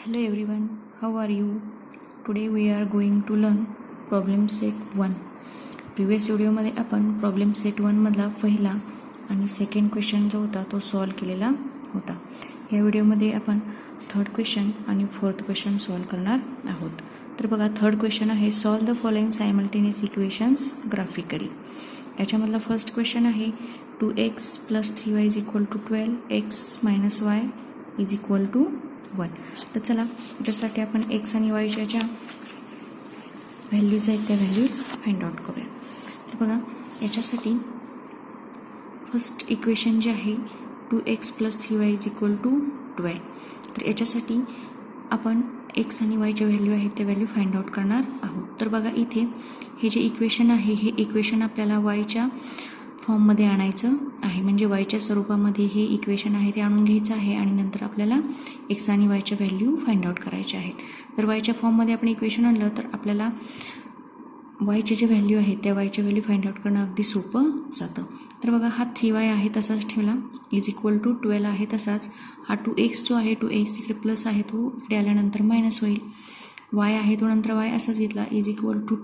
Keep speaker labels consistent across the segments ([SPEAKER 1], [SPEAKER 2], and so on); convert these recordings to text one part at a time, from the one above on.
[SPEAKER 1] Hello everyone, how are you? Today we are going to learn problem set 1. Previous व्हिडिओमध्ये आपण problem set 1 मधला पहिला आणि second question जो होता तो सॉल्व केलेला होता. या व्हिडिओमध्ये आपण थर्ड क्वेश्चन आणि फोर्थ क्वेश्चन सॉल्व करणार आहोत. तर बघा, थर्ड क्वेश्चन आहे solve the following simultaneous equations graphically. याच्यामधला फर्स्ट क्वेश्चन आहे 2x + 3y = 12, x - y = 1. तर चला, याच्यासाठी आपण x आणि yच्या ज्या व्हॅल्यूज आहेत त्या व्हॅल्यूज फाइंड आउट करूया. तर बघा, याच्यासाठी फर्स्ट इक्वेशन जे आहे 2x + 3y = 12. तर याच्यासाठी आपण x आणि y च्या व्हॅल्यू आहेत त्या व्हॅल्यू फाइंड आउट करणार आहोत. तर बघा, इथे हे जे इक्वेशन आहे हे इक्वेशन आपल्याला yच्या फॉर्ममध्ये आणायचं आहे. म्हणजे yच्या स्वरूपामध्ये हे इक्वेशन आहे ते आणून घ्यायचं आहे आणि नंतर आपल्याला x आणि yच्या व्हॅल्यू फाइंड आउट करायच्या आहेत. तर yच्या फॉर्ममध्ये आपण इक्वेशन आणलं तर आपल्याला yचे जे व्हॅल्यू आहेत त्या yच्या व्हॅल्यू फाइंड आउट करणं अगदी सोपं जातं. तर बघा, हा 3y आहे तसाच ठेवला, = 12 आहे तसाच. हा 2x जो आहे 2x इकडे प्लस आहे तो इकडे आल्यानंतर मायनस होईल. y आहे तो नंतर y असाच घेतला, =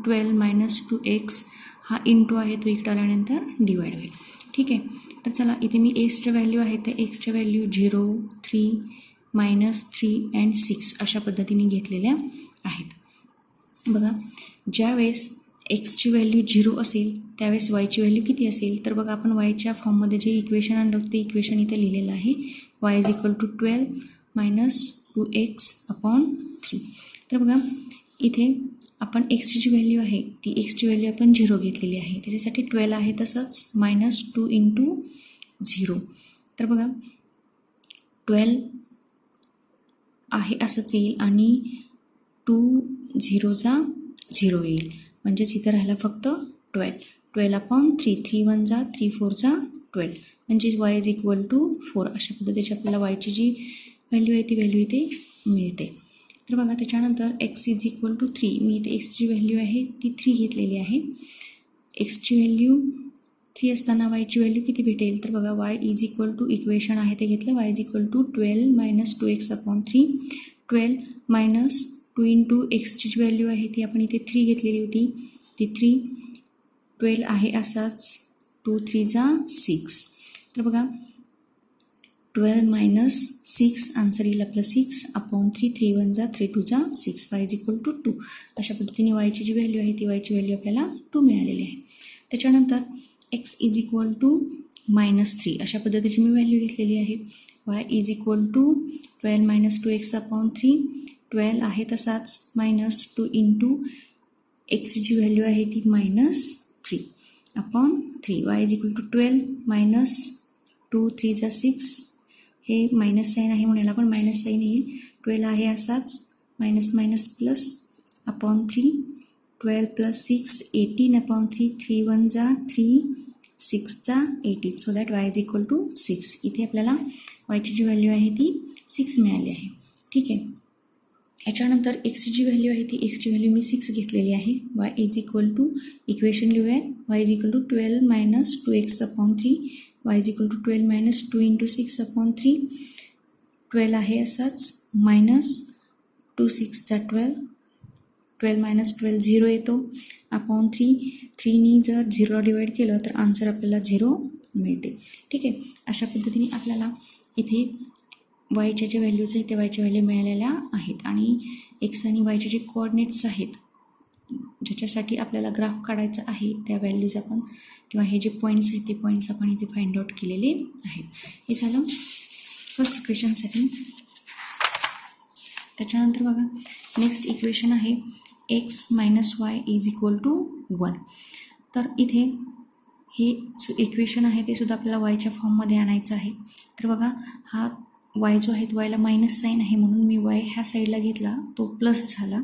[SPEAKER 1] 12 - 2x. हा इंटू आहे तो इकडे आल्यानंतर डिवाइड होईल. ठीक आहे. तर चला, इथे मी एक्सच्या व्हॅल्यू आहेत त्या एक्सच्या व्हॅल्यू 0, 3, -3 आणि 6 अशा पद्धतीने घेतलेल्या आहेत. बघा, ज्यावेळेस एक्सची व्हॅल्यू 0 असेल त्यावेळेस वायची व्हॅल्यू किती असेल? तर बघा, आपण वायच्या फॉर्ममध्ये जे इक्वेशन आणलं ते इक्वेशन इथे लिहिलेलं आहे, y = 12 - 2x/3. तर बघा, इथे आपण एक्सची जी व्हॅल्यू आहे ती एक्सची व्हॅल्यू आपण 0 घेतलेली आहे, त्याच्यासाठी 12 आहे तसंच -2 × 0. तर बघा, 12 आहे असंच येईल आणि 2 0 0 येईल, म्हणजेच इथं राहिला फक्त 12. 12/3, 3 1 3 4 12, म्हणजेच y = 4. अशा पद्धतीची आपल्याला वायची जी व्हॅल्यू आहे ती व्हॅल्यू इथे मिळते. तर बघा, त्याच्यानंतर x = 3. मी इथे एक्सची व्हॅल्यू आहे ती 3 घेतलेली आहे. एक्सची व्हॅल्यू 3 असताना वायची व्हॅल्यू किती भेटेल? तर बघा, y = इक्वेशन आहे ते घेतलं, y = 12 - 2x/3. 12 - 2 × एक्सची जी व्हॅल्यू आहे ती आपण इथे 3 घेतलेली होती, ती 3. 12 आहे असाच, 2 3 6. तर बघा, 12 - 6 आन्सर येईल आपलं 6/3. 3 1 3 2 6. y = 2. अशा पद्धतीने वायची जी व्हॅल्यू आहे ती वायची व्हॅल्यू आपल्याला 2 मिळालेली आहे. त्याच्यानंतर x = -3 अशा पद्धतीची मी व्हॅल्यू घेतलेली आहे. y = 12 - 2x/3. 12 आहे तसाच, -2 × एक्सची जी व्हॅल्यू आहे ती -3/3. y = 12 - 2 3 6. हे मायनस साईन आहे म्हणून याला पण मायनस साईन येईल. 12 आहे असाच, -/3/3. 12 + 6 18/3. 3 1 3 6 18. So that y = 6. इथे आपल्याला yची जी व्हॅल्यू आहे ती 6 मिळाली आहे. ठीक आहे. याच्यानंतर एक्सची जी व्हॅल्यू आहे ती एक्सची व्हॅल्यू मी 6 घेतलेली आहे. y = इक्वेशन लिहूयात, y = 12 - 2x/3. y = 12 - 2 × 6/3. 12 आहे असाच, -2 6 12. 12 - 12 0 येतो, /3. 3 जर 0 डिवाइड केलं तर आन्सर आपल्याला 0 मिळते. ठीक आहे. अशा पद्धतीने आपल्याला इथे वायच्या जे व्हॅल्यूज आहेत त्या वायच्या व्हॅल्यू मिळालेल्या आहेत आणि एक्स आणि वायचे जे कोऑर्डिनेट्स आहेत ज्याच्यासाठी आपल्याला ग्राफ काढायचा आहे त्या व्हॅल्यूज आपण किंवा हे जे पॉईंट्स आहेत ते पॉईंट्स आपण इथे फाइंड आउट केलेले आहेत. हे झालं फर्स्ट इक्वेशनसाठी. त्याच्यानंतर बघा, नेक्स्ट इक्वेशन आहे x - y = 1. तर इथे हे इक्वेशन आहे ते सुद्धा आपल्याला वायच्या फॉर्ममध्ये आणायचं आहे. तर बघा, हा y जो आहे तो वायला मायनस साईन आहे म्हणून मी y ह्या साईडला घेतला, तो प्लस झाला.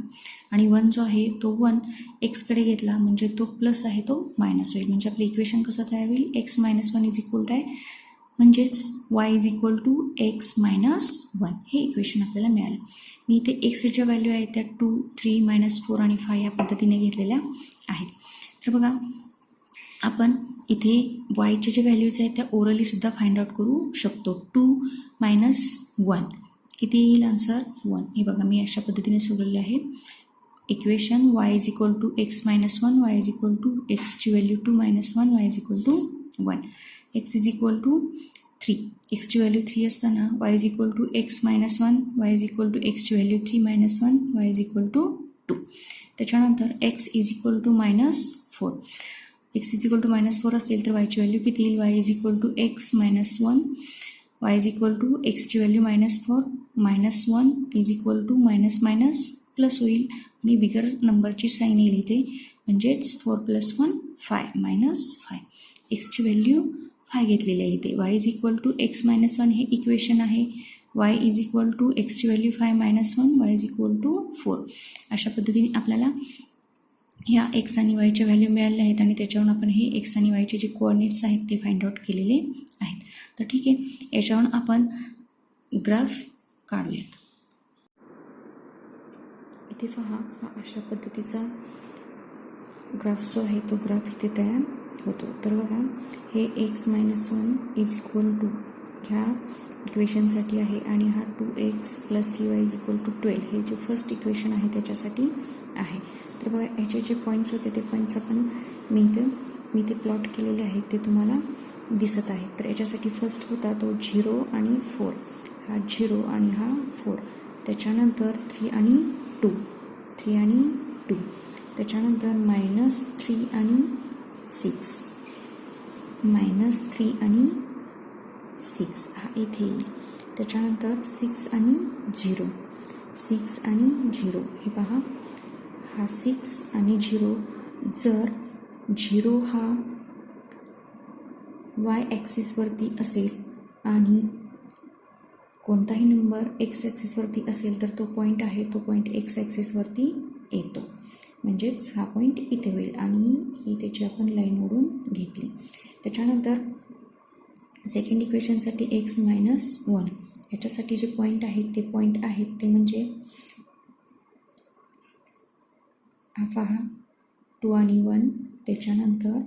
[SPEAKER 1] आणि 1 जो आहे तो 1 एक्सकडे घेतला, म्हणजे तो प्लस आहे तो मायनस होईल. म्हणजे आपलं इक्वेशन कसं तयार होईल? x - 1 = म्हणजेच y = x - 1 हे इक्वेशन आपल्याला मिळालं. मी इथे एक्सच्या व्हॅल्यू आहेत त्या 2 3 -4 आणि 5 या पद्धतीने घेतलेल्या आहेत. तर बघा, आपण इथे वायचे जे व्हॅल्यूज आहेत त्या ओरली सुद्धा फाइंड आउट करू शकतो. 2 - 1 किती येईल आन्सर 1. हे बघा मी अशा पद्धतीने सोडवलेले आहे. Equation y is equal to x minus 1, y is equal to एक्सची value 2 minus 1, y is equal to 1, x is equal to 3, एक्सची व्हॅल्यू 3 असताना y is equal to x minus 1, y is equal to एक्सची value 3 minus 1, y is equal to 2. त्याच्यानंतर x is equal to -4, x is equal to -4 असेल तर yची value किती येईल, y is equal to x minus 1, y is equal to एक्सची value -4, -1 is equal to minus minus plus होईल आणि बिगर नंबरची sine येईल इथे, म्हणजेच 4 + 1 5 -5. एक्सची व्हॅल्यू 5 घेतलेली आहे इथे. y is equal to x minus 1 हे इक्वेशन आहे. y इज इक्वल टू एक्सची value 5 - 1, y is equal to 4. अशा पद्धतीने आपल्याला ह्या एक्स आणि वायच्या व्हॅल्यू मिळाल्या आहेत आणि त्याच्यावरून आपण हे एक्स आणि वायचे जे कोऑर्डिनेट्स आहेत ते फाइंड आउट केलेले आहेत. तर ठीक आहे, याच्यावरून आपण ग्राफ काढूयात. इथे पहा, हा अशा पद्धतीचा ग्राफ जो आहे तो ग्राफ इथे तयार होतो. तर बघा, हे x minus 1 is equal to ह्या इक्वेशनसाठी आहे आणि हा 2x + 3y is equal to 12 हे जे फर्स्ट इक्वेशन आहे त्याच्यासाठी आहे. तर बघा, ह्याचे जे पॉईंट्स होते ते पॉईंट्स आपण मी ते प्लॉट केलेले आहेत ते तुम्हाला दिसत आहेत. तर याच्यासाठी फर्स्ट होता तो 0 आणि 4, हा 0 आणि हा 4, त्याच्यानंतर 3 आणि 2, 3 आणि 2, त्याच्यानंतर -3 आणि 6, -3 आणि 6 हा इथे येईल. त्याच्यानंतर 6 आणि 0, 6 आणि 0 हे पहा, हा 6 आणि 0. जर 0 हा y ॲक्सिसवरती असेल आणि कोणताही नंबर x ॲक्सिसवरती असेल तर तो पॉईंट आहे तो पॉईंट x ॲक्सिसवरती येतो, म्हणजेच हा पॉईंट इथे होईल आणि ही त्याची आपण लाईन ओढून घेतली. त्याच्यानंतर सेकंड इक्वेशनसाठी x मायनस 1 याच्यासाठी जे पॉईंट आहेत ते म्हणजे हा पहा 2 आणि 1, त्याच्यानंतर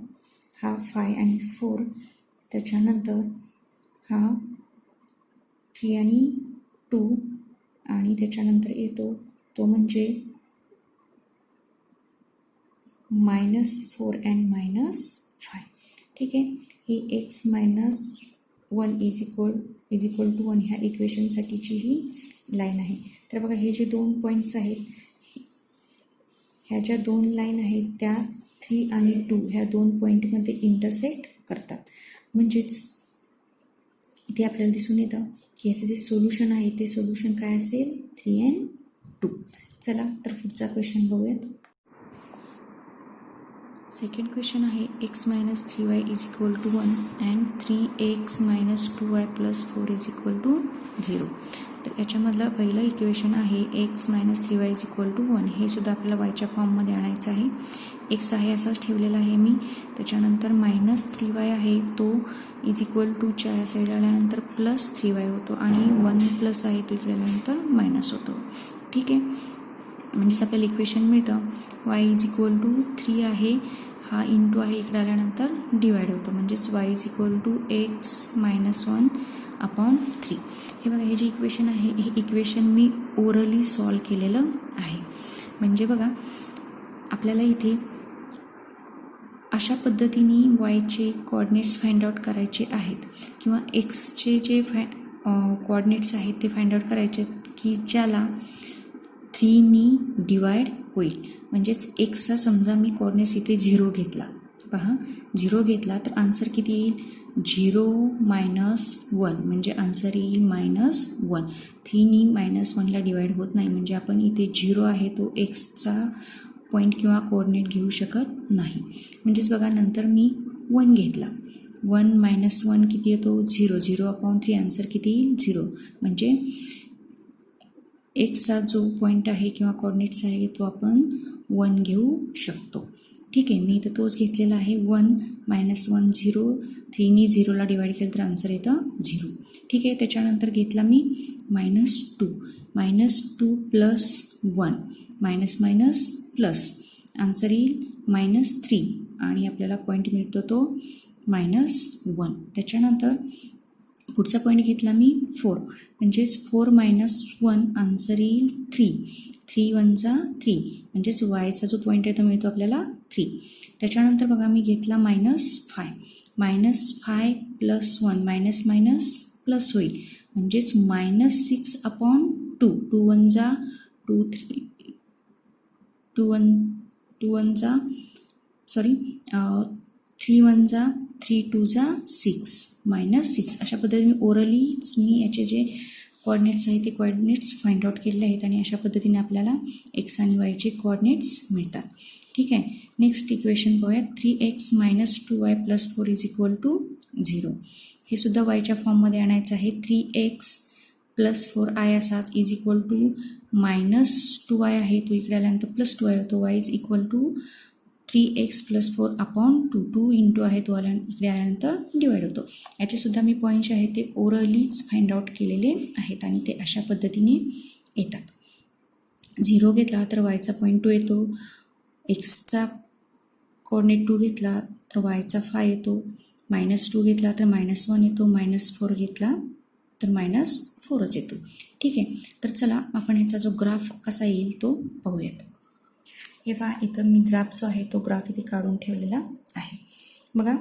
[SPEAKER 1] हा 5 आणि 4, त्याच्यानंतर हा 3 आणि 2 आणि त्याच्यानंतर येतो तो म्हणजे -4 and -5. ठीक आहे, ही x minus 1 is equal to 1 ह्या इक्वेशनसाठीची ही लाईन आहे. तर बघा, हे जे 2 पॉईंट्स आहेत, ह्या ज्या 2 लाईन आहेत त्या 3 आणि 2 ह्या 2 पॉईंटमध्ये इंटरसेक्ट करतात. म्हणजेच इथे आपल्याला दिसून येतं की याचं जे सोल्युशन आहे ते सोल्युशन काय असेल, 3 and 2. चला तर पुढचा क्वेश्चन बघूयात. सेकंड क्वेश्चन आहे x minus 3y is equal to 1 and 3x minus 2y + 4 is equal to 0. तर याच्यामधलं पहिलं इक्वेशन आहे x minus 3y is equal to 1. हे सुद्धा आपल्याला वायच्या फॉर्ममध्ये आणायचं आहे. x आहे असाच ठेवलेला आहे मी. त्याच्यानंतर -3y आहे तो इज इक्वल टूच्या या साईड आल्यानंतर +3y होतो आणि 1 प्लस आहे तो इकडे आल्यानंतर मायनस होतो. ठीक आहे, म्हणजेच आपल्याला इक्वेशन मिळतं y इज इक्वल टू 3 आहे, हा इंटू आहे इकडे आल्यानंतर डिवाइड होतो, म्हणजेच y is equal to x minus 1/3. हे बघा, हे जे इक्वेशन आहे हे इक्वेशन मी ओरली सॉल्व केलेलं आहे. म्हणजे बघा, आपल्याला इथे अशा पद्धतीने वायचे कोऑर्डिनेट्स फाइंड आउट करायचे आहेत किंवा एक्सचे जे कोऑर्डिनेट्स आहेत ते फाइंड आउट करायचे की ज्याला 3नी डिवाइड होईल. म्हणजेच एक्सचा समजा मी कोऑर्डिनेट्स इथे 0 घेतला, पहा 0 घेतला तर आन्सर किती येईल, 0 - 1 म्हणजे आन्सर येईल -1. 3नी -1ला डिवाइड होत नाही, म्हणजे आपण इथे 0 आहे तो एक्सचा पॉईंट किंवा कोऑर्डिनेट घेऊ शकत नाही. म्हणजेच बघा, नंतर मी 1 घेतला, 1 - 1 किती येतो, 0, 0/3 आन्सर किती येईल, 0. म्हणजे एक्सचा जो पॉईंट आहे किंवा कोऑर्डिनेट्स आहे तो आपण 1 घेऊ शकतो. ठीक आहे, मी इथं तोच घेतलेला आहे. 1 - 1 0, 3नी 0ला डिवाइड केलं तर आन्सर येतं 0. ठीक आहे, त्याच्यानंतर घेतला मी -2, -2 + 1, मायनस प्लस आन्सर येईल -3 आणि आपल्याला पॉईंट मिळतो तो -1. त्याच्यानंतर पुढचा पॉईंट घेतला मी 4, म्हणजेच 4 मायनस 1 आन्सर येईल 3. 3 1 जा 3, म्हणजेच वायचा जो पॉईंट आहे तो मिळतो आपल्याला 3. त्याच्यानंतर बघा मी घेतला -5. -5 प्लस 1 मायनस मायनस प्लस होईल, म्हणजेच -6/2. 2 1 जा 2 3 2 1 जा 3 1 जा 3 2 जा 6 -6. अशा पद्धतीने ओरलीच मी याचे जे कोऑर्डिनेट्स आहेत ते कोऑर्डिनेट्स फाइंड आउट केलेले आहेत आणि अशा पद्धतीने आपल्याला एक्स आणि वायचे कोऑर्डिनेट्स मिळतात. ठीक आहे. नेक्स्ट इक्वेशन पाहूयात. 3x - 2y + 4 = 0. हे सुद्धा वायच्या फॉर्ममध्ये आणायचं आहे. 3x + 4i असाच = -2y आहे, तो इकडे आल्यानंतर +2y होतो. y = 3x + 4/2. 2 इंटू आहे तो इकडे आल्यानंतर डिवाइड होतो. याचे सुद्धा मी पॉईंट्स आहेत ते ओरलीच फाइंड आउट केलेले आहेत आणि ते अशा पद्धतीने येतात. 0 घेतला तर वायचा पॉईंट 2 येतो. एक्सचा कोऑर्डिनेट 2 घेतला तर वायचा 5 येतो. -2 घेतला तर -1 येतो. -4 घेतला तर -4च येतो. ठीक आहे. तर चला आपण ह्याचा जो ग्राफ कसा येईल तो पाहूयात. हे पहा, इथं मी ग्राफ जो आहे तो ग्राफ इथे काढून ठेवलेला आहे. बघा,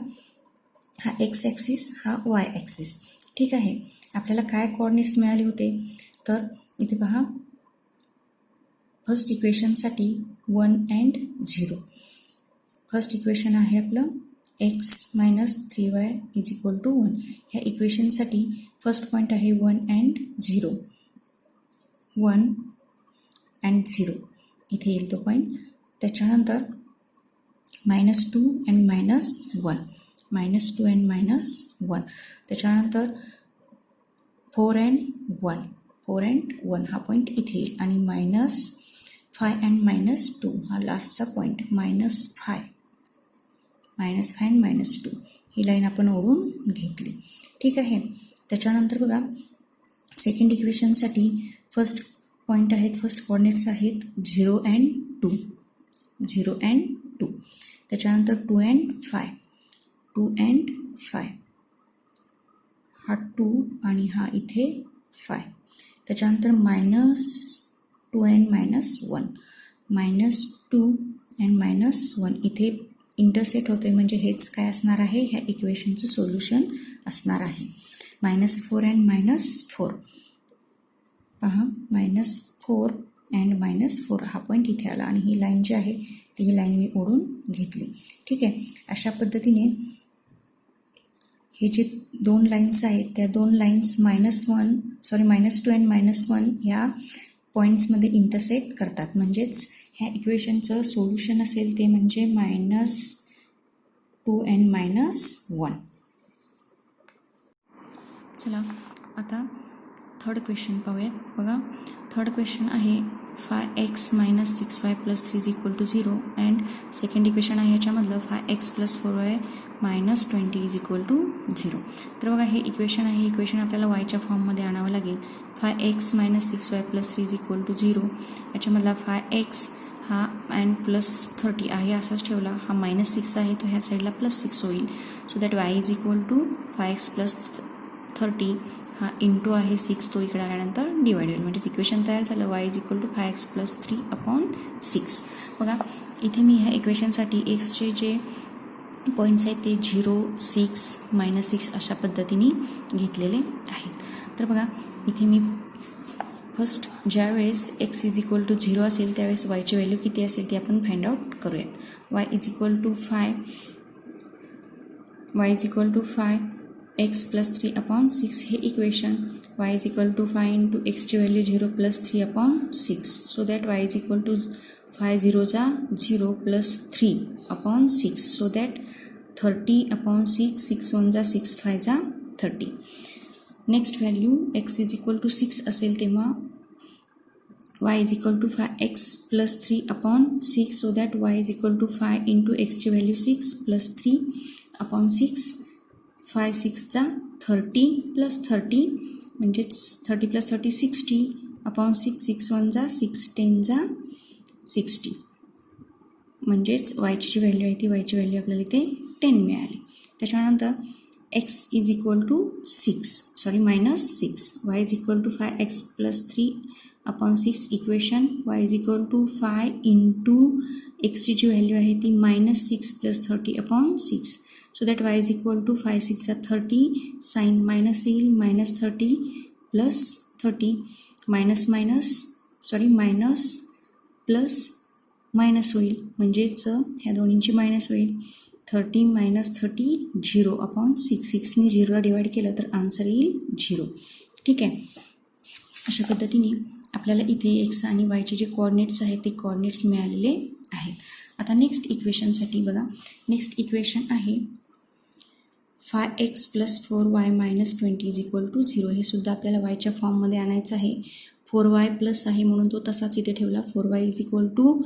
[SPEAKER 1] हा एक्स ॲक्सिस, हा वाय ॲक्सिस. ठीक आहे. आपल्याला काय कोऑर्डिनेट्स मिळाले होते तर इथे पहा, फर्स्ट इक्वेशनसाठी 1 and 0. फर्स्ट इक्वेशन आहे आपलं x - 3y = 1. ह्या इक्वेशनसाठी फर्स्ट पॉईंट आहे 1 and 0. 1 and 0 इथे येईल तो पॉईंट. त्याच्यानंतर -2 and -1. -2 and -1. त्याच्यानंतर 4 and 1. 4 and 1 हा पॉईंट इथे येईल आणि -5 and -2 हा लास्टचा पॉईंट. -5 and -2 ही लाईन आपण ओढून घेतली. ठीक आहे. त्याच्यानंतर बघा, सेकंड इक्वेशनसाठी फर्स्ट पॉईंट आहेत, फर्स्ट कोऑर्डिनेट्स आहेत 0 and 2. 0 and 2. त्याच्यानंतर 2 and 5. 2 and 5. हा 2 आणि हा इथे 5. त्याच्यानंतर -2 and -1. -2 and -1 इथे इंटरसेक्ट होते, म्हणजे हेच काय असणार आहे, ह्या इक्वेशनचं सोल्युशन असणार आहे. -4 and -4. पहा, -4 and -4 हा पॉईंट इथे आला आणि ही लाईन जी आहे ती ही लाईन मी ओढून घेतली. ठीक आहे. अशा पद्धतीने हे जे 2 लाईन्स आहेत त्या 2 लाईन्स -2 and -1 ह्या पॉईंट्समध्ये इंटरसेक्ट करतात, म्हणजेच ह्या इक्वेशनचं सोल्युशन असेल ते म्हणजे -2 and -1. चला आता थर्ड क्वेश्चन पाहूयात. बघा, थर्ड क्वेश्चन आहे 5x - 6y + 3 = 0 and second equation आहे याच्यामधलं 5x + 4y - 20 = 0. तर बघा, हे इक्वेशन आहे. इक्वेशन आपल्याला वायच्या फॉर्ममध्ये आणावं लागेल. 5x - 6y + 3 = 0. याच्यामधला 5x हा अँड +30 आहे असाच ठेवला. हा -6 आहे तो ह्या साईडला +6 होईल. सो दॅट y = 5x + 30 हा इंटू आहे 6, तो इकडे आल्यानंतर डिवाइड होईल, म्हणजे इक्वेशन तयार झालं. y = 5x + 3/6. बघा, इथे मी ह्या इक्वेशनसाठी एक्सचे जे पॉईंट्स आहेत ते 0, 6, -6 अशा पद्धतीने घेतलेले आहेत. तर बघा, इथे मी फर्स्ट ज्या वेळेस x = 0 असेल त्यावेळेस yची व्हॅल्यू किती असेल ती आपण फाइंड आउट करूयात. y = 5x + 3/6 हे इक्वेशन. y = 5 × xची व्हॅल्यू 0 + 3/6. सो दॅट y = 5 0 जा 0 + 3/6. So that 30/6. 6 1 जा 6, 5 जा 30. नेक्स्ट व्हॅल्यू x = 6 असेल तेव्हा y = 5x + 3/6. So that y = 5 × xची व्हॅल्यू 6 + 3/6. 5 6 जा 30 + 30, म्हणजेच 30 + 30 60/6. 6 1 जा 6, 10 जा 60, म्हणजेच yची जी व्हॅल्यू आहे ती yची व्हॅल्यू आपल्याला इथे 10 मिळाली. त्याच्यानंतर x is equal to 6 -6, y is equal to 5x plus 3 upon 6 equation y is equal to 5 into एक्सची जी व्हॅल्यू आहे ती -6 plus 30 upon 6. So that y is equal to 5 6 30, sign minus येईल, -30 प्लस 30, मायनस प्लस मायनस होईल, म्हणजेच ह्या दोन्हींची minus होईल. 30 - 30 0 अपॉन 6, 6ने 0ला डिवाईड केलं तर आन्सर येईल 0. ठीक आहे. अशा पद्धतीने आपल्याला इथे एक्स आणि वायचे जे कोऑर्डिनेट्स आहेत ते कोऑर्डिनेट्स मिळालेले आहेत. आता नेक्स्ट इक्वेशनसाठी बघा, नेक्स्ट इक्वेशन आहे 5x + 4y - 20 is equal to 0. हे सुद्धा आपल्याला वायच्या फॉर्ममध्ये आणायचं आहे. 4y प्लस आहे म्हणून तो तसाच इथे ठेवला. 4y इज इक्वल टू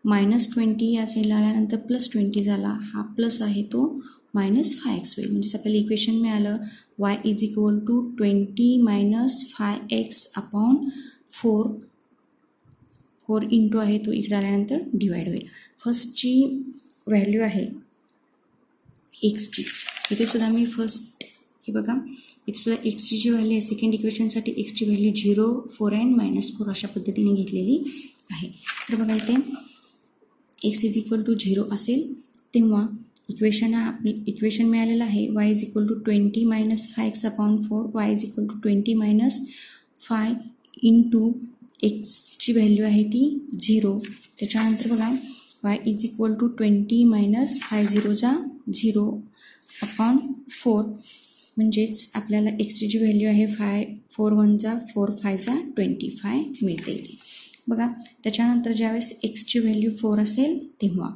[SPEAKER 1] -20 या साईडला आल्यानंतर +20 झाला. हा प्लस आहे तो -5x होईल. म्हणजेच आपल्याला इक्वेशन मिळालं y is equal to 20 - 5x upon 4 into आहे तो इकडे आल्यानंतर डिवाइड होईल. फर्स्टची व्हॅल्यू आहे एक्सची, इथे सुद्धा मी फर्स्ट हे बघा, इथे सुद्धा एक्सची जी व्हॅल्यू आहे सेकंड इक्वेशनसाठी एक्सची व्हॅल्यू 0, 4 अँड -4 अशा पद्धतीने घेतलेली आहे. तर बघा इथे एक्स इज इक्वल टू 0 असेल तेव्हा इक्वेशन मिळालेलं आहे y is equal to 20 - 5x upon 4, y is equal to 20 - 5 into एक्सची व्हॅल्यू आहे ती 0. त्याच्यानंतर बघा y इज इक्वल टू 20 - 5 0 जा 0 अपॉन 4, म्हणजेच आपल्याला एक्सची जी व्हॅल्यू आहे 4 1 जा 4 5 जा 25 मिळते. बघा त्याच्यानंतर ज्यावेळेस एक्सची व्हॅल्यू 4 असेल तेव्हा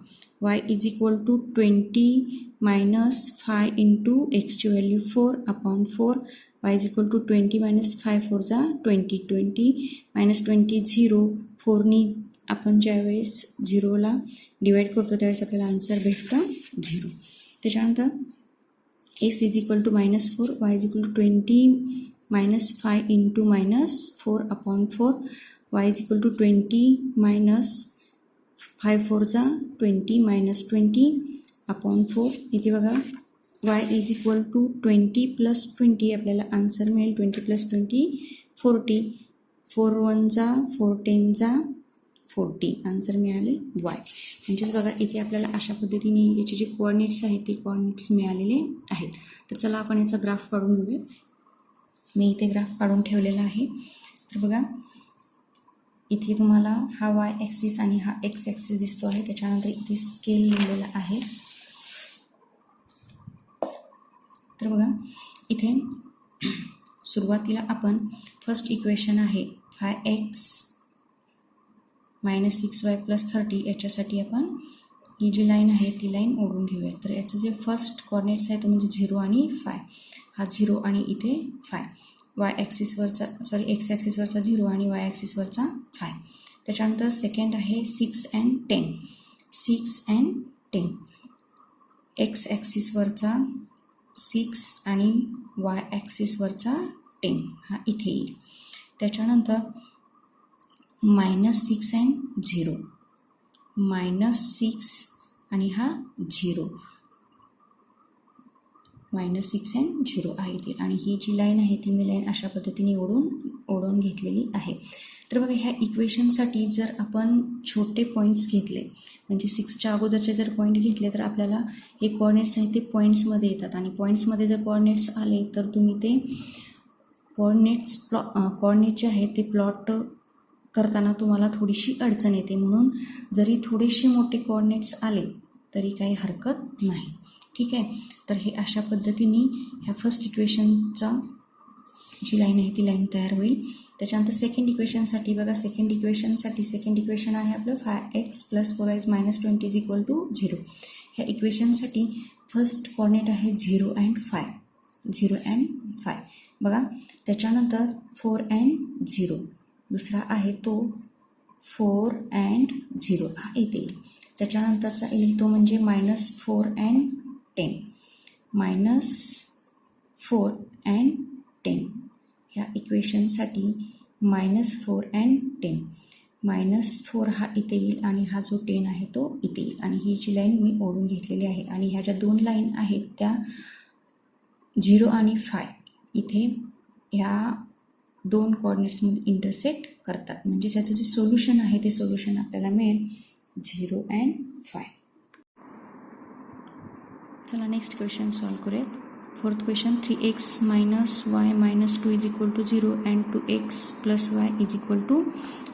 [SPEAKER 1] y is equal to 20 - 5 into एक्सची value 4 upon 4, y is equal to 20 - 5 4 जा 20, 20 - 20 0. 4नी आपण ज्यावेळेस 0ला डिवाईड करतो त्यावेळेस आपल्याला आन्सर भेटतं 0. त्याच्यानंतर x is equal to -4, y is equal to 20 - 5 into -4 upon 4, y is equal to 20 - 5 4 जा 20 -20 अपॉन 4. इथे बघा y इज इक्वल टू 20 + 20 आपल्याला आन्सर मिळेल 20 + 20 40, 4 1 जा 4 10 जा 40 आन्सर मिळाले y. म्हणजेच बघा इथे आपल्याला अशा पद्धतीने याचे जे कोऑर्डिनेट्स आहेत ते कोऑर्डिनेट्स मिळालेले आहेत. तर चला आपण याचा ग्राफ काढून घेऊया. मी इथे ग्राफ काढून ठेवलेला आहे. तर बघा इथे तुम्हाला हा y ॲक्सिस आणि हा x ॲक्सिस दिसतो आहे. त्याच्यानंतर इथे स्केल लिहिलेला आहे. तर बघा इथे सुरुवातीला आपण फर्स्ट इक्वेशन आहे 5x - 6y + 30 याच्यासाठी आपण ही जी लाईन आहे ती लाईन ओढून घेऊया. तर याचं जे फर्स्ट कोऑर्डिनेट्स आहे तो म्हणजे 0 आणि 5, हा 0 आणि इथे 5, y ॲक्सिसवरचा x ॲक्सिसवरचा 0 आणि y ॲक्सिसवरचा 5. त्याच्यानंतर सेकंड आहे 6 and 10, 6 and 10, x ॲक्सिसवरचा 6 आणि y ॲक्सिसवरचा 10 हा इथे येईल. त्याच्यानंतर -6 and 0, -6 आणि हा 0, -6 and 0 आहे इथे. आणि ही जी लाईन आहे ती मी लाईन अशा पद्धतीने ओढून घेतलेली आहे. तर बघा ह्या इक्वेशनसाठी जर आपण छोटे पॉईंट्स घेतले म्हणजे 6च्या अगोदरचे जर पॉईंट घेतले तर आपल्याला हे कोऑर्डिनेट्स आहेत ते पॉईंट्समध्ये येतात. आणि पॉईंट्समध्ये जर कोऑर्डिनेट्स आले तर तुम्ही ते कोऑर्डिनेट जे आहेत ते प्लॉट करताना तुम्हाला थोडीशी अडचण येते. म्हणून जरी थोडेसे मोठे कोऑर्डिनेट्स आले तरी काही हरकत नाही. ठीक आहे. तर हे अशा पद्धतीने ह्या फर्स्ट इक्वेशनचा जी लाईन आहे ती लाईन तयार होईल. त्याच्यानंतर सेकंड इक्वेशनसाठी बघा, सेकंड इक्वेशन आहे आपलं 5x + 4y - 20 is equal to 0. ह्या इक्वेशनसाठी फर्स्ट कोऑर्डिनेट आहे 0 and 5 बघा. त्याच्यानंतर 4 and 0 दुसरा आहे तो 4 and 0 हा इथे येईल. त्याच्यानंतरचा येईल तो म्हणजे -4 and 10, -4 and 10 ह्या इक्वेशनसाठी -4 and 10, -4 हा इथे येईल आणि हा जो 10 आहे तो इथे येईल. आणि ही जी लाईन मी ओढून घेतलेली आहे आणि ह्या ज्या दोन लाईन आहेत त्या 0 आणि फाय इथे ह्या दोन कोऑर्डिनेट्समध्ये इंटरसेक्ट करतात, म्हणजे त्याचं जे सोल्युशन आहे ते सोल्युशन आपल्याला मिळेल 0 अँड 5. चला नेक्स्ट क्वेश्चन सॉल्व करूयात. Fourth question 3x minus y minus 2 is equal to 0 and 2x plus y is equal to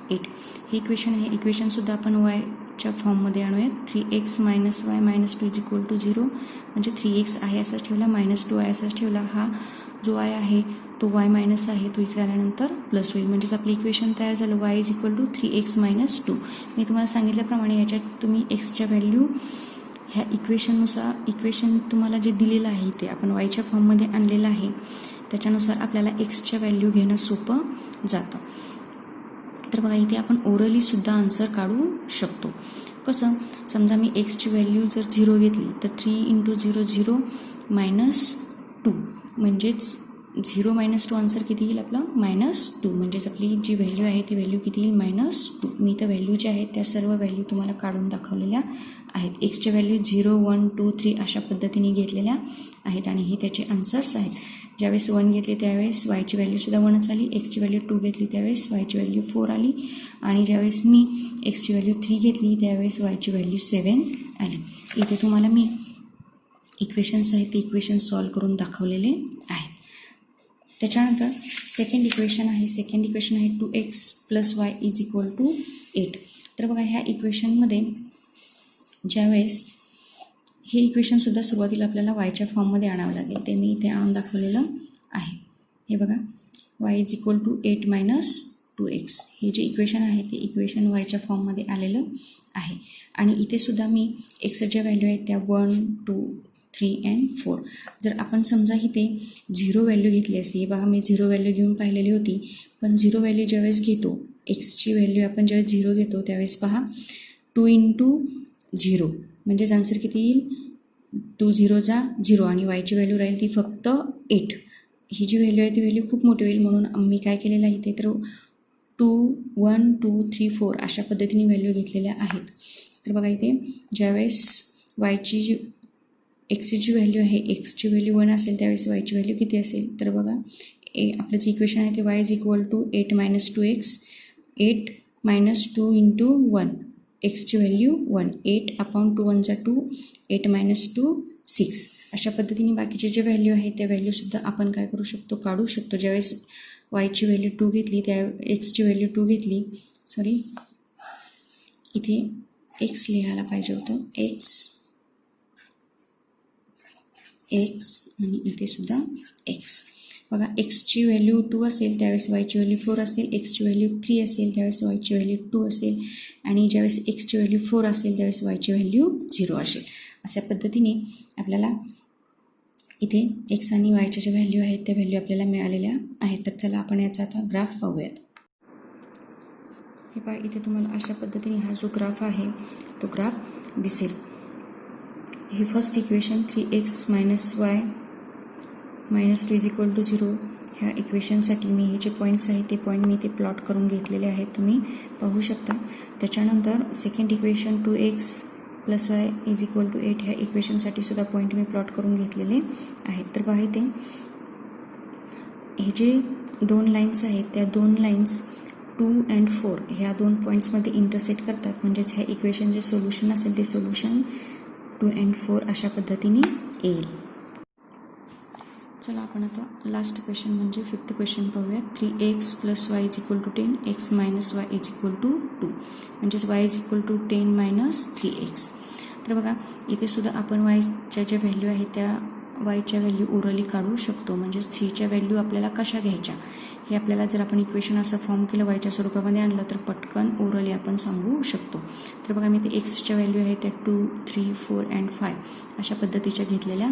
[SPEAKER 1] 8. हे इक्वेशन आहे. इक्वेशनसुद्धा आपण yच्या फॉर्ममध्ये आणूयात. 3x minus y minus 2 is equal to 0 म्हणजे 3x आहे असाच ठेवला, -2 आहे असाच ठेवला. हा जो y आहे तो y मायनस आहे, तो इकडे आल्यानंतर प्लस होईल, म्हणजेच आपलं इक्वेशन तयार झालं y is equal to 3x minus 2. मी तुम्हाला सांगितल्याप्रमाणे याच्यात तुम्ही एक्सच्या व्हॅल्यू ह्या इक्वेशन तुम्हाला जे दिलेलं आहे ते आपण वायच्या फॉर्ममध्ये आणलेलं आहे, त्याच्यानुसार आपल्याला एक्सच्या व्हॅल्यू घेणं सोपं जातं. तर बघा इथे आपण ओरली सुद्धा आन्सर काढू शकतो. कसं, समजा मी एक्सची व्हॅल्यू जर 0 घेतली तर 3 × 0 0 -2 म्हणजेच 0 - 2 आन्सर किती येईल आपलं -2, म्हणजेच आपली जी व्हॅल्यू आहे ती व्हॅल्यू किती येईल -2. मी तर व्हॅल्यू ज्या आहेत त्या सर्व व्हॅल्यू तुम्हाला काढून दाखवलेल्या आहेत. एक्सच्या व्हॅल्यू 0 1 2 3 अशा पद्धतीने घेतलेल्या आहेत आणि हे त्याचे आन्सर्स आहेत. ज्यावेळेस 1 घेतले त्यावेळेस वायची व्हॅल्यूसुद्धा 1च आली, एक्सची व्हॅल्यू 2 घेतली त्यावेळेस वायची व्हॅल्यू 4 आली आणि ज्यावेळेस मी एक्सची व्हॅल्यू 3 घेतली त्यावेळेस वायची व्हॅल्यू 7 आली. इथे तुम्हाला मी इक्वेशन्स आहेत ते इक्वेशन सॉल्व करून दाखवलेले आहेत. त्याच्यानंतर सेकंड इक्वेशन आहे. 2x + y = 8. तर बघा ह्या इक्वेशनमध्ये ज्यावेळेस हे इक्वेशनसुद्धा सुरुवातीला आपल्याला वायच्या फॉर्ममध्ये आणावं लागेल, ते मी इथे आणून दाखवलेलं आहे. हे बघा y = 8 - 2x हे जे इक्वेशन आहे ते इक्वेशन वायच्या फॉर्ममध्ये आलेलं आहे. आणि इथे सुद्धा मी एक्सच्या ज्या व्हॅल्यू आहेत त्या 1 2 3 and 4. जर आपण समजा इथे 0 व्हॅल्यू घेतली असती, हे बघा मी 0 व्हॅल्यू घेऊन पाहिलेली होती, पण 0 व्हॅल्यू ज्यावेळेस घेतो, एक्सची व्हॅल्यू आपण ज्यावेळेस 0 घेतो त्यावेळेस पहा 2 × 0 म्हणजेच आन्सर किती येईल 2 0 जा 0 आणि वायची व्हॅल्यू राहील ती फक्त 8. ही जी व्हॅल्यू आहे ती व्हॅल्यू खूप मोठी होईल, म्हणून मी काय केलेलं आहे इथे तर 2 1 2 3 4 अशा पद्धतीने व्हॅल्यू घेतलेल्या आहेत. तर बघा इथे ज्यावेळेस वायची जी एक्सची जी व्हॅल्यू आहे, एक्सची व्हॅल्यू 1 असेल त्यावेळेस वायची व्हॅल्यू किती असेल, तर बघा आपलं जे इक्वेशन आहे ते y = 8 - 2x 8 - 2 × 1 एक्सची व्हॅल्यू 1 8/2 1 = 2 8 - 2 6 अशा पद्धतीने बाकीचे जे व्हॅल्यू आहेत त्या व्हॅल्यूसुद्धा आपण काय करू शकतो, काढू शकतो. ज्यावेळेस वायची व्हॅल्यू 2 घेतली त्या एक्सची व्हॅल्यू 2 घेतली, सॉरी इथे एक्स लिहायला पाहिजे होतं, एक्स आणि इथे सुद्धा एक्स. बघा एक्सची व्हॅल्यू 2 असेल त्यावेळेस वायची व्हॅल्यू 4 असेल, एक्सची व्हॅल्यू 3 असेल त्यावेळेस वायची व्हॅल्यू 2 असेल आणि ज्यावेळेस एक्सची व्हॅल्यू 4 असेल त्यावेळेस वायची व्हॅल्यू 0 असेल. अशा पद्धतीने आपल्याला इथे एक्स आणि वायच्या ज्या व्हॅल्यू आहेत त्या व्हॅल्यू आपल्याला मिळालेल्या आहेत. तर चला आपण याचा आता ग्राफ पाहूयात. हे पहा इथे तुम्हाला अशा पद्धतीने हा जो ग्राफ आहे तो ग्राफ दिसेल. हे फर्स्ट इक्वेशन 3x - y - 2 = 0 ह्या इक्वेशनसाठी मी हे जे पॉईंट्स आहेत ते पॉईंट मी ते प्लॉट करून घेतलेले आहेत, तुम्ही पाहू शकता. त्याच्यानंतर सेकंड इक्वेशन 2x + y = 8 ह्या इक्वेशनसाठी सुद्धा पॉईंट मी प्लॉट करून घेतलेले आहेत. तर पहा इथे हे जे 2 लाईन्स आहेत त्या 2 लाईन्स 2 and 4 ह्या 2 पॉईंट्समध्ये इंटरसेक्ट करतात, म्हणजेच ह्या इक्वेशन जे सोल्युशन असेल ते सोल्युशन 2 and 4 अशा पद्धतीने येईल. चला आपण आता लास्ट क्वेश्चन म्हणजे फिफ्थ क्वेश्चन पाहूया. 3x + y = 10 x - y = 2 म्हणजेच y = 10 - 3x. तर बघा इथे सुद्धा आपण वायच्या ज्या व्हॅल्यू आहेत त्या वायच्या व्हॅल्यू ओरली काढू शकतो, म्हणजेच 3च्या व्हॅल्यू आपल्याला कशा घ्यायच्या हे आपल्याला जर आपण इक्वेशन असं फॉर्म केलं वायच्या स्वरूपामध्ये आणलं तर पटकन ओरली आपण सांगू शकतो. तर बघा मी ते एक्सच्या व्हॅल्यू आहेत त्या 2 3 4 and 5 अशा पद्धतीच्या घेतलेल्या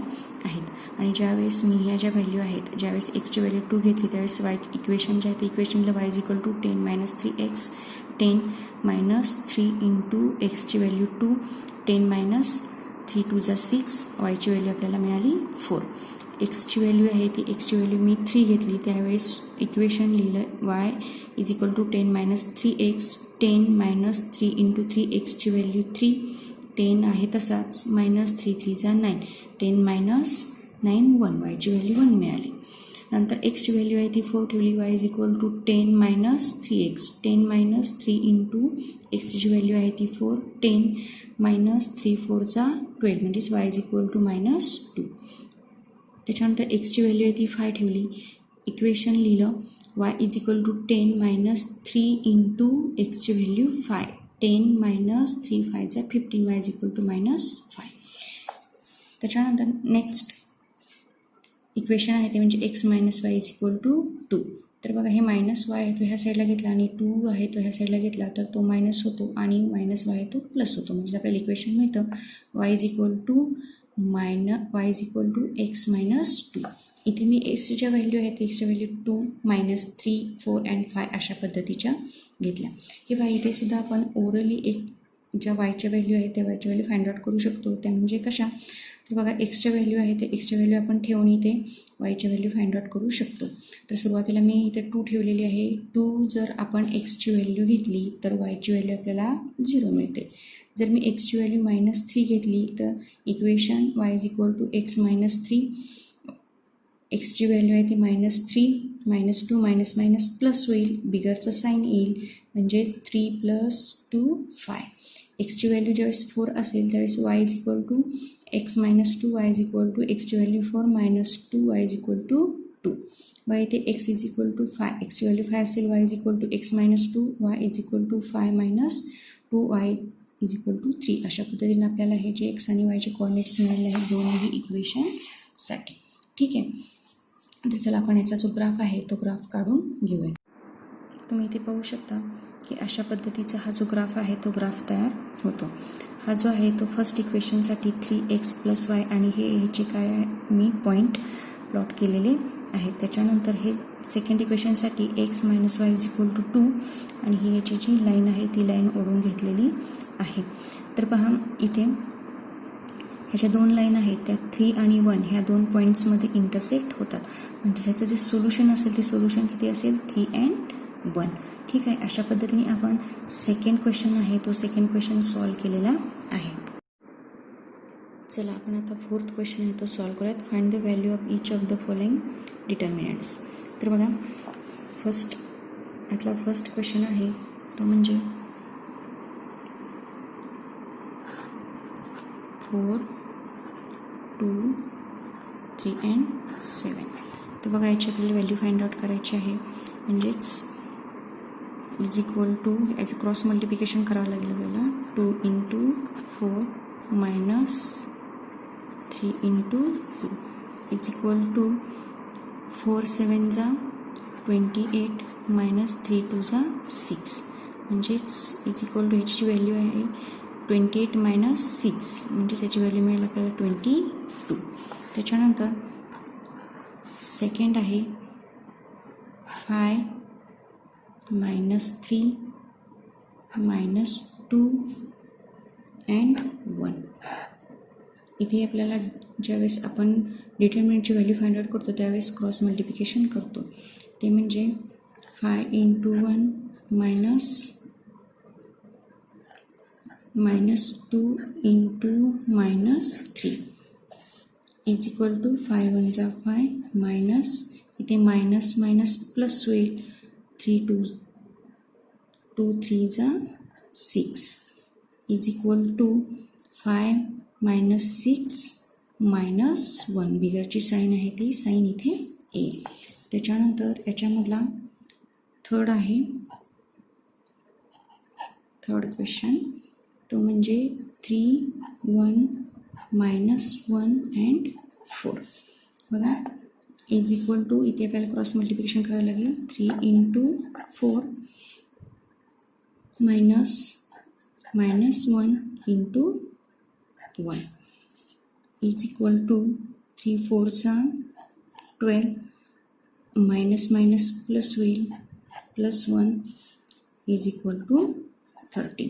[SPEAKER 1] आहेत. आणि ज्यावेळेस मी ह्या ज्या व्हॅल्यू आहेत ज्यावेळेस एक्सची व्हॅल्यू 2 घेतली त्यावेळेस वाय इक्वेशन जे आहे ते इक्वेशनला y = 10 - 3x 10 - 3 × एक्सची व्हॅल्यू 2 10 - 3 2 = 6 वायची व्हॅल्यू आपल्याला मिळाली 4. एक्सची व्हॅल्यू आहे ती एक्सची व्हॅल्यू मी 3 घेतली त्यावेळेस इक्वेशन लिहिलं y = 10 - 3x 10 - 3 × 3 एक्सची व्हॅल्यू 3 10 आहे तसाच -3 3 = 9 10 - 9 1 वायची व्हॅल्यू 1 मिळाली. नंतर एक्सची व्हॅल्यू आहे ती 4 ठेवली. Y is equal to 10 minus 3x 10 minus 3 into एक्सची व्हॅल्यू आहे ती 4 10 मायनस 3 4 चा 12 म्हणजेच वाय इज इक्वल टू -2. त्याच्यानंतर एक्सची व्हॅल्यू आहे ती 5 ठेवली. इक्वेशन लिहिलं y is equal to 10 minus 3 into एक्सची व्हॅल्यू 5 10 मायनस 3 5 चा 15 वाय इज इक्वल टू -5. त्याच्यानंतर नेक्स्ट इक्वेशन आहे ते म्हणजे x minus y is equal to 2. तर बघा हे मायनस वाय आहे तो ह्या साईडला घेतला आणि 2 आहे तो ह्या साईडला घेतला तर तो मायनस होतो आणि मायनस वाय आहे तो प्लस होतो. म्हणजे आपल्याला इक्वेशन मिळतं y is equal to x minus 2. इथे मी एक्सच्या ज्या व्हॅल्यू आहेत एक्सच्या व्हॅल्यू 2 -3 4 and 5 अशा पद्धतीच्या घेतल्या. हे वाय इथे सुद्धा आपण ओरली एक ज्या वायच्या व्हॅल्यू आहेत त्या वायच्या व्हॅल्यू फाइंड आउट करू शकतो. त्या म्हणजे कशा तर बघा एक्सच्या व्हॅल्यू आहे ते एक्सच्या व्हॅल्यू आपण ठेवून इथे वायच्या व्हॅल्यू फाइंड आउट करू शकतो. तर सुरुवातीला मी इथे 2 ठेवलेली आहे. 2 जर आपण एक्सची व्हॅल्यू घेतली तर वायची व्हॅल्यू आपल्याला 0 मिळते. जर मी एक्सची व्हॅल्यू -3 घेतली तर equation y is equal to x -3 एक्सची व्हॅल्यू आहे ती -3 -2 मायनस मायनस प्लस होईल बिगरचं साईन येईल म्हणजे 3 + 2 5. एक्सची व्हॅल्यू ज्यावेळेस 4 असेल त्यावेळेस y is equal to x -2 y is equal to एक्सची value 4 -2 y is equal to 2. Y इथे एक्स इज इक्वल टू 5 एक्सची व्हॅल्यू 5 असेल y is equal to x -2 y is equal to 5 - 2 y is equal to 3. अशा पद्धतीने आपल्याला हे जे x आणि वायचे कॉर्डिनेट्स मिळाले आहेत दोन्ही इक्वेशनसाठी. ठीक आहे. तर चला आपण याचा जो ग्राफ आहे तो ग्राफ काढून घेऊया. तुम्ही इथे पाहू शकता की अशा पद्धतीचा हा जो ग्राफ आहे तो ग्राफ तयार होतो. हा जो आहे तो फर्स्ट इक्वेशनसाठी 3x + y आणि ह्याचे काय आहे मी पॉईंट प्लॉट केलेले आहेत. त्याच्यानंतर हे सेकंड इक्वेशनसाठी x - y is equal to 2 आणि ही याची जी लाईन आहे ती लाईन ओढून घेतलेली आहे. तर पहा इथे ह्याच्या 2 लाईन आहेत त्या 3 आणि 1 ह्या 2 पॉईंट्समध्ये इंटरसेक्ट होतात. म्हणजे ह्याचं जे सोल्युशन असेल ते सोल्युशन किती असेल 3 and 1. ठीक आहे. अशा पद्धतीने आपण सेकंड क्वेश्चन आहे तो सेकंड क्वेश्चन सॉल्व केलेला आहे. चला आपण आता फोर्थ क्वेश्चन आहे तो सॉल्व करूयात. Find the value of each of the following determinants. तर बघा यातला फर्स्ट क्वेश्चन आहे तो म्हणजे 4 2 3 and 7. तर बघा याची आपल्याला व्हॅल्यू फाइंड आउट करायची आहे. म्हणजेच इज इक्वल टू याचं क्रॉस मल्टिप्लिकेशन करावं लागेल आपल्याला 2 × 4 - 3 × 2 इज इक्वल टू 4 7 = 28 -3 2 = 6 म्हणजेच इज इक्वल टू ह्याची व्हॅल्यू आहे 28 - 6 म्हणजे त्याची व्हॅल्यू मिळेल आपल्याला 22. त्याच्यानंतर सेकंड आहे 5 -3 -2 and 1. इथे आपल्याला ज्यावेळेस आपण डिटर्मिनंटची व्हॅल्यू फाइंड आउट करतो त्यावेळेस क्रॉस मल्टिप्लिकेशन करतो. ते म्हणजे 5 × 1 -2 × -3 इज इक्वल टू 5 1 = 5 मायनस इथे मायनस मायनस प्लस होईल 3 2 3 = 6 इज इक्वल टू 5 - 6 - 1 बिगरची साईन आहे ती साईन इथे येईल. त्याच्यानंतर याच्यामधला थर्ड आहे थर्ड क्वेश्चन तो म्हणजे 3 1 -1 and 4. बघा इज इक्वल टू इथे आपल्याला क्रॉस मल्टिप्लिकेशन करावं लागेल 3 × 4 -1 × 1 is equal to 3 4 = 12 minus minus plus होईल +1 इज इक्वल टू 13.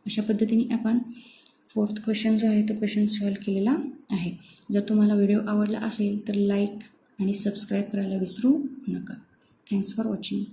[SPEAKER 1] अशा पद्धतीने आपण फोर्थ क्वेश्चन जो आहे तो क्वेश्चन सॉल्व केलेला आहे. जर तुम्हाला व्हिडिओ आवडला असेल तर लाईक आणि सबस्क्राईब करायला विसरू नका. Thanks for watching.